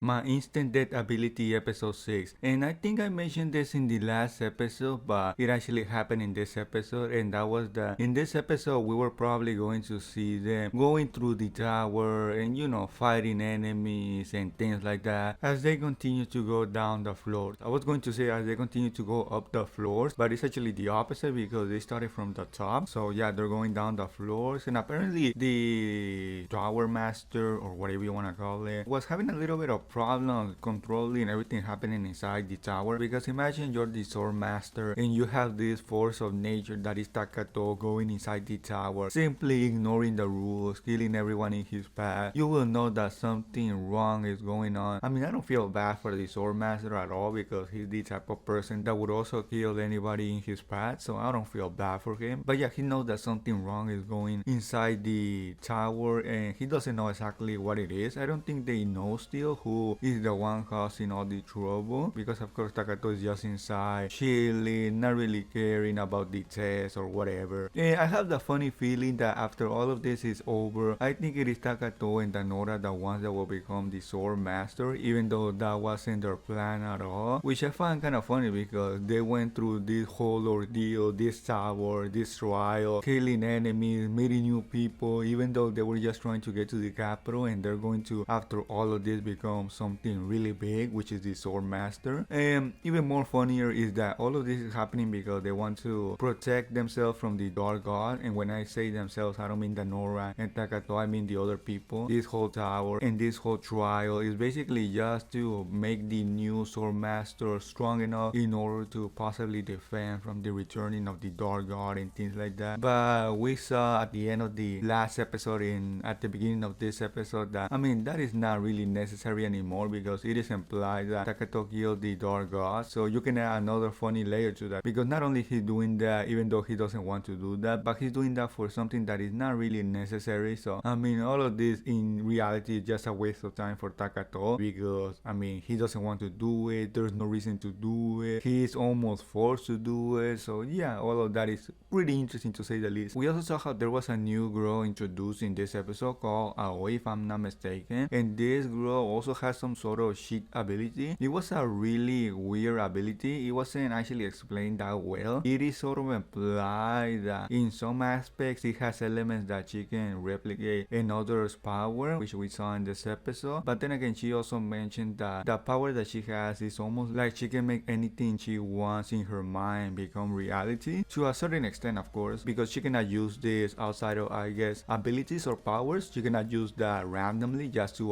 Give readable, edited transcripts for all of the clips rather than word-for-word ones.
My instant death ability episode 6. And I think I mentioned this in the last episode, but it actually happened in this episode, and that was that in this episode we were probably going to see them going through the tower and fighting enemies and things like that as they continue to go down the floors. I was going to say as they continue to go up the floors, but it's actually the opposite because they started from the top. So yeah, they're going down the floors, and apparently the tower master, or whatever you want to call it, was having a little bit of problem controlling everything happening inside the tower, because imagine you're the sword master and you have this force of nature that is Takatou going inside the tower, simply ignoring the rules, killing everyone in his path. You will know that something wrong is going on. I mean, I don't feel bad for the sword master at all because he's the type of person that would also kill anybody in his path, so I don't feel bad for him. But yeah, he knows that something wrong is going inside the tower and he doesn't know exactly what it is. I don't think they know still who is the one causing all the trouble, because of course Takatou is just inside chilling, not really caring about the test or whatever. And I have the funny feeling that after all of this is over, I think it is Takatou and Dannoura the ones that will become the sword master, even though that wasn't their plan at all, which I find kind of funny because they went through this whole ordeal, this tower, this trial, killing enemies, meeting new people, even though they were just trying to get to the capital, and they're going to, after all of this, become something really big, which is the sword master. And even more funnier is that all of this is happening because they want to protect themselves from the dark god. And when I say themselves, I don't mean Dannoura and Takatou, I mean the other people. This whole tower and this whole trial is basically just to make the new sword master strong enough in order to possibly defend from the returning of the dark god and things like that. But we saw at the end of the last episode and at the beginning of this episode that, I mean, that is not really necessary anymore, because it is implied that Takatou killed the dark god. So you can add another funny layer to that, because not only he's doing that even though he doesn't want to do that, but he's doing that for something that is not really necessary. So I mean, all of this in reality is just a waste of time for Takatou, because I mean, he doesn't want to do it, there's no reason to do it, he's almost forced to do it. So yeah, all of that is pretty interesting to say the least. We also saw how there was a new girl introduced in this episode called Aoi, if I'm not mistaken, and this girl also has some sort of cheat ability. It was a really weird ability. It wasn't actually explained that well. It is sort of implied that in some aspects it has elements that she can replicate another's power, which we saw in this episode. But then again, she also mentioned that the power that she has is almost like she can make anything she wants in her mind become reality, to a certain extent of course, because she cannot use this outside of, I guess, abilities or powers. She cannot use that randomly just to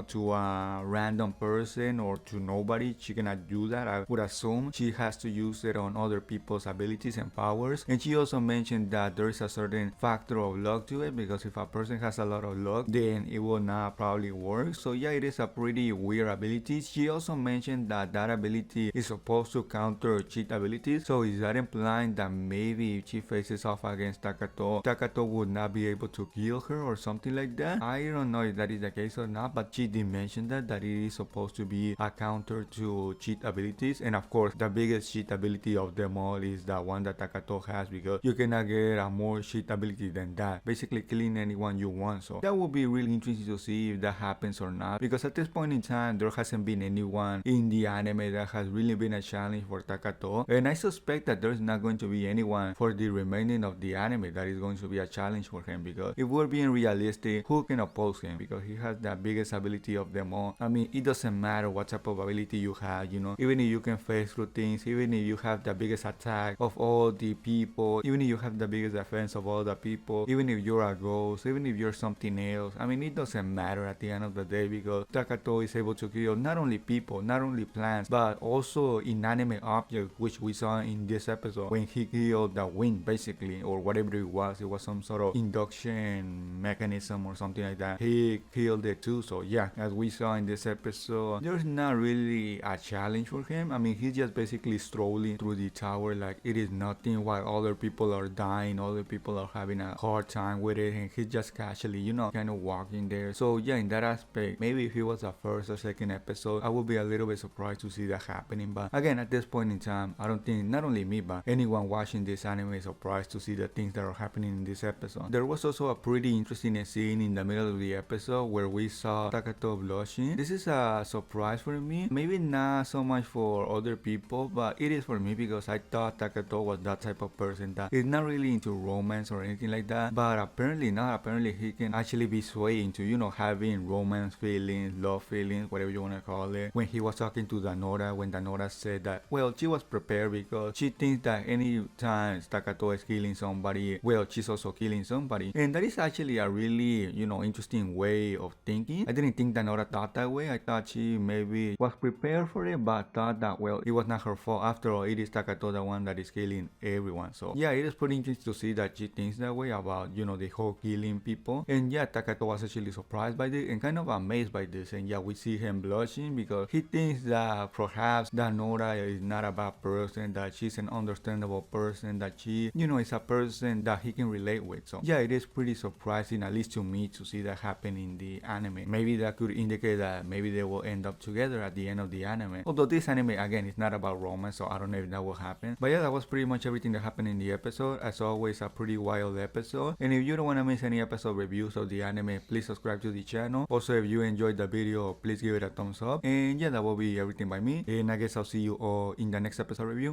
to a random person or to nobody. She cannot do that. I would assume she has to use it on other people's abilities and powers. And she also mentioned that there is a certain factor of luck to it, because if a person has a lot of luck, then it will not probably work. So yeah, it is a pretty weird ability. She also mentioned that that ability is supposed to counter cheat abilities. So is that implying that maybe if she faces off against Takatou would not be able to kill her or something like that? I don't know if that is the case or not, but she did mention that it is supposed to be a counter to cheat abilities. And of course, the biggest cheat ability of them all is the one that Takatou has, because you cannot get a more cheat ability than that, basically killing anyone you want. So that would be really interesting to see if that happens or not, because at this point in time there hasn't been anyone in the anime that has really been a challenge for Takatou, and I suspect that there's not going to be anyone for the remaining of the anime that is going to be a challenge for him, because if we're being realistic, who can oppose him? Because he has the biggest ability of them all. I mean, it doesn't matter what type of ability you have, even if you can face through things, even if you have the biggest attack of all the people, even if you have the biggest defense of all the people, even if you're a ghost, even if you're something else, I mean, it doesn't matter at the end of the day, because Takatou is able to kill not only people, not only plants, but also inanimate objects, which we saw in this episode when he killed the wind, basically, or whatever it was some sort of induction mechanism or something like that. He killed it too. So yeah, as we saw in this episode, there's not really a challenge for him. I mean, he's just basically strolling through the tower like it is nothing, while other people are dying, other people are having a hard time with it, and he's just casually, kind of walking there. So yeah, in that aspect, maybe if it was a first or second episode, I would be a little bit surprised to see that happening. But again, at this point in time, I don't think not only me, but anyone watching this anime is surprised to see the things that are happening in this episode. There was also a pretty interesting scene in the middle of the episode where we saw Takatou blushing, killing. This is a surprise for me. Maybe not so much for other people, but it is for me because I thought Takatou was that type of person that is not really into romance or anything like that. But apparently not. Apparently he can actually be swayed into, having romance feelings, love feelings, whatever you want to call it. When he was talking to Dannoura, when Dannoura said that, well, she was prepared because she thinks that any time Takatou is killing somebody, well, she's also killing somebody. And that is actually a really, interesting way of thinking. I didn't think Dannoura thought that way. I thought she maybe was prepared for it, but thought that, well, it was not her fault. After all, it is Takatou the one that is killing everyone. So yeah, it is pretty interesting to see that she thinks that way about, the whole killing people. And yeah, Takatou was actually surprised by this and kind of amazed by this. And yeah, we see him blushing because he thinks that perhaps Dannoura is not a bad person, that she's an understandable person, that she, is a person that he can relate with. So yeah, it is pretty surprising, at least to me, to see that happen in the anime. Maybe that could indicate that maybe they will end up together at the end of the anime. Although this anime, again, is not about romance, so I don't know if that will happen. But yeah, that was pretty much everything that happened in the episode. As always, a pretty wild episode. And if you don't want to miss any episode reviews of the anime, please subscribe to the channel. Also, if you enjoyed the video, please give it a thumbs up. And yeah, that will be everything by me. And I guess I'll see you all in the next episode review.